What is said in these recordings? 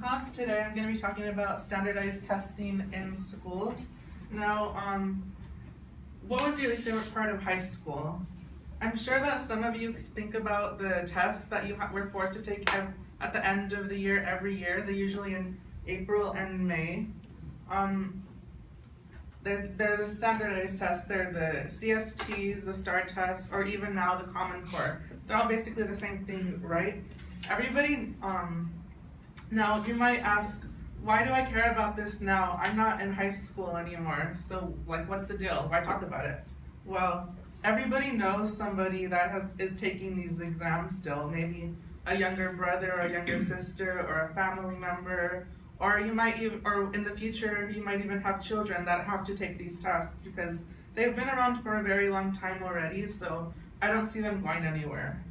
class. Today I'm going to be talking about standardized testing in schools. Now, what was your least favorite part of high school? I'm sure that some of you think about the tests that you were forced to take at the end of the year every year. They're usually in April and May. They're the standardized tests. They're the CSTs, the STAR tests, or even now the Common Core. They're all basically the same thing, right? Everybody, now you might ask, why do I care about this now? I'm not in high school anymore, so like what's the deal? Why talk about it? Well, everybody knows somebody that is taking these exams still, maybe a younger brother or a younger sister or a family member, or you might even, or in the future, you might even have children that have to take these tests because they've been around for a very long time already, so I don't see them going anywhere.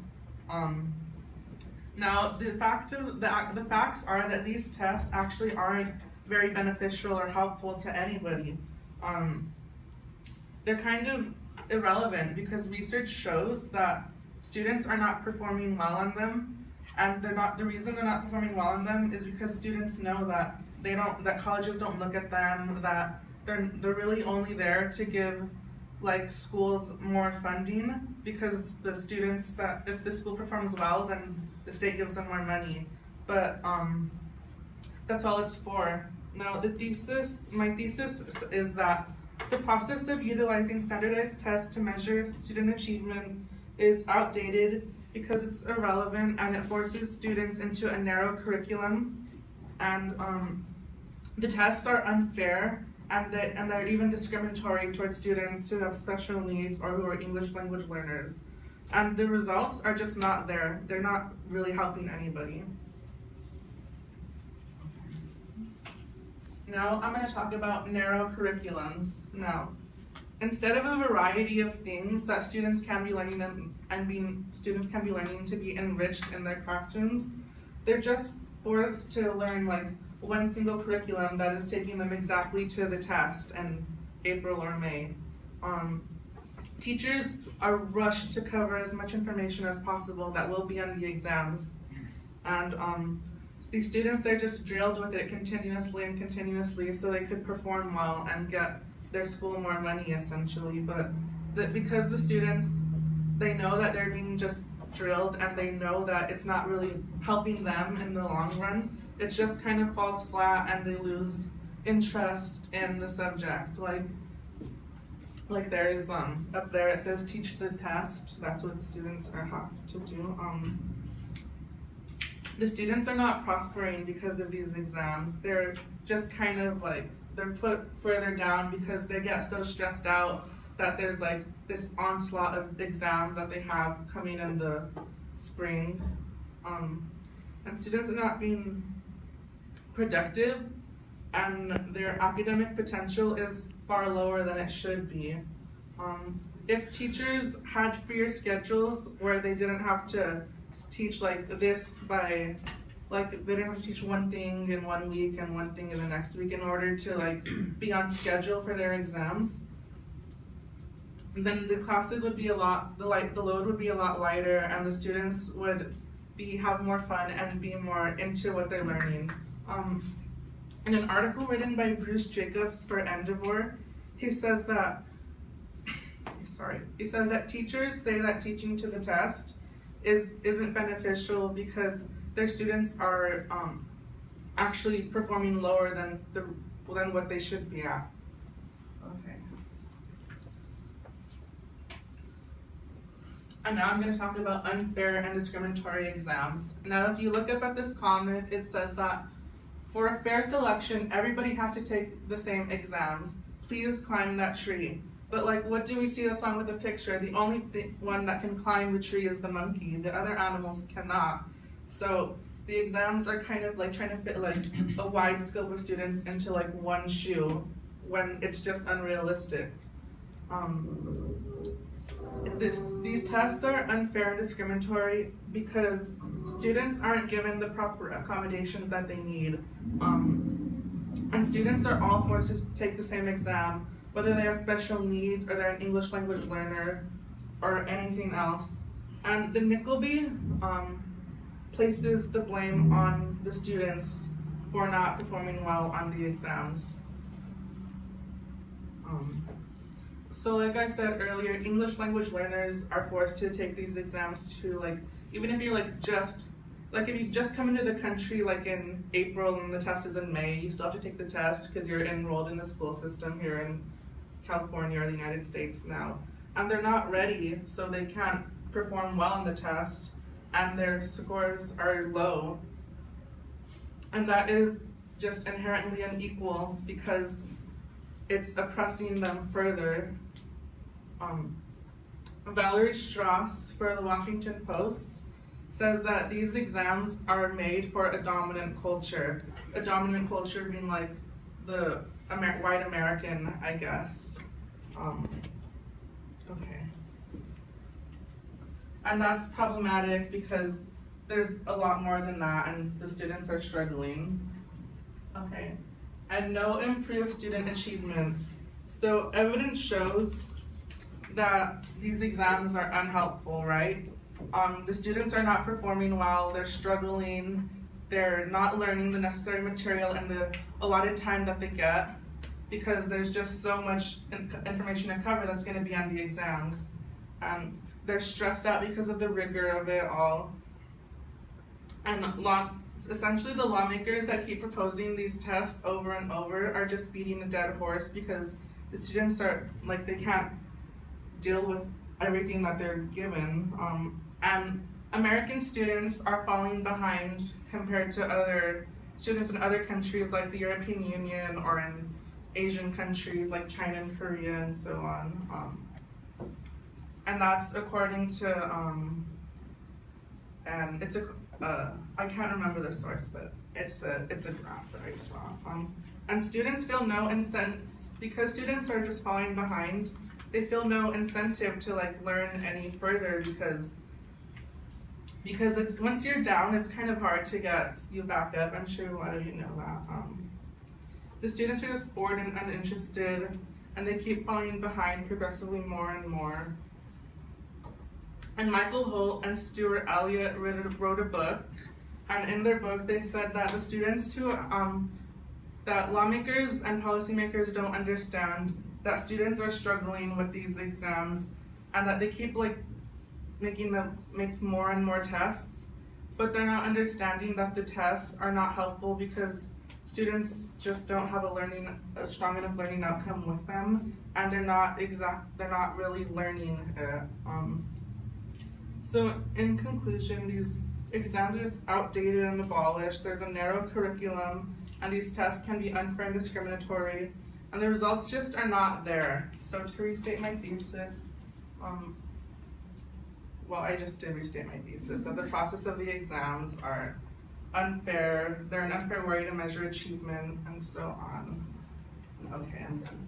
Now, the facts are that these tests actually aren't very beneficial or helpful to anybody. They're kind of irrelevant because research shows that students are not performing well on them, and the reason they're not performing well on them is because students know that that colleges don't look at them, that they're really only there to give like schools more funding because the students that if the school performs well, then the state gives them more money. But that's all it's for. Now my thesis is that the process of utilizing standardized tests to measure student achievement is outdated because it's irrelevant and it forces students into a narrow curriculum, and the tests are unfair and they're even discriminatory towards students who have special needs or who are English language learners. And the results are just not there. They're not really helping anybody. Now I'm going to talk about narrow curriculums. Now, instead of a variety of things that students can be learning to be enriched in their classrooms, they're just forced to learn like one single curriculum that is taking them exactly to the test in April or May. Teachers are rushed to cover as much information as possible that will be on the exams. And these students, they're just drilled with it continuously so they could perform well and get their school more money essentially. But because the students, they know that they're being just drilled and they know that it's not really helping them in the long run, it just kind of falls flat and they lose interest in the subject. Like there is up there it says teach the test. That's what the students have to do. The students are not prospering because of these exams. They're just kind of like they're put further down because they get so stressed out that there's like this onslaught of exams that they have coming in the spring, and students are not being productive, and their academic potential is far lower than it should be. If teachers had freer schedules where they didn't have to teach like this by, like they didn't have to teach one thing in 1 week and one thing in the next week in order to like be on schedule for their exams, then the classes would be the load would be a lot lighter and the students would have more fun and be more into what they're learning. In an article written by Bruce Jacobs for Endeavor, he says that teachers say that teaching to the test isn't beneficial because their students are actually performing lower than what they should be at. Okay. And now I'm going to talk about unfair and discriminatory exams. Now, if you look up at this comment, it says that for a fair selection, everybody has to take the same exams. Please climb that tree. But like, what do we see that's wrong with the picture? The only one that can climb the tree is the monkey. The other animals cannot. So the exams are kind of like trying to fit like a wide scope of students into like one shoe when it's just unrealistic. These tests are unfair and discriminatory because students aren't given the proper accommodations that they need. And students are all forced to take the same exam, whether they have special needs or they're an English language learner or anything else. And the Nickleby places the blame on the students for not performing well on the exams. So like I said earlier, English language learners are forced to take these exams too, like, even if you're if you just come into the country like in April and the test is in May, you still have to take the test because you're enrolled in the school system here in California or the United States now. And they're not ready, so they can't perform well on the test, and their scores are low. And that is just inherently unequal because it's oppressing them further. Valerie Strauss for the Washington Post says that these exams are made for a dominant culture. A dominant culture being like the white American, I guess. Okay. And that's problematic because there's a lot more than that and the students are struggling. Okay. And no improved student achievement. So evidence shows that these exams are unhelpful, right? The students are not performing well, they're struggling, they're not learning the necessary material in the allotted time that they get because there's just so much information to cover that's going to be on the exams. They're stressed out because of the rigor of it all. And essentially the lawmakers that keep proposing these tests over and over are just beating a dead horse because the students are, like, they can't deal with everything that they're given. And American students are falling behind compared to other students in other countries like the European Union or in Asian countries like China and Korea and so on. And that's according to, and it's I can't remember the source, but it's a graph that I saw. And students feel no incentive, because students are just falling behind, they feel no incentive to like learn any further because it's, once you're down, it's kind of hard to get you back up. I'm sure a lot of you know that. The students are just bored and uninterested, and they keep falling behind progressively more and more. And Michael Holt and Stuart Elliott wrote a book, and in their book they said that the students who, that lawmakers and policymakers don't understand that students are struggling with these exams, and that they keep like making them make more and more tests, but they're not understanding that the tests are not helpful because students just don't have a strong enough learning outcome with them, and they're not really learning it. So in conclusion, these exams are just outdated and abolished. There's a narrow curriculum, and these tests can be unfair and discriminatory, and the results just are not there. So to restate my thesis, well, I just did restate my thesis, that the process of the exams are unfair, they're an unfair way to measure achievement, and so on. Okay, I'm done.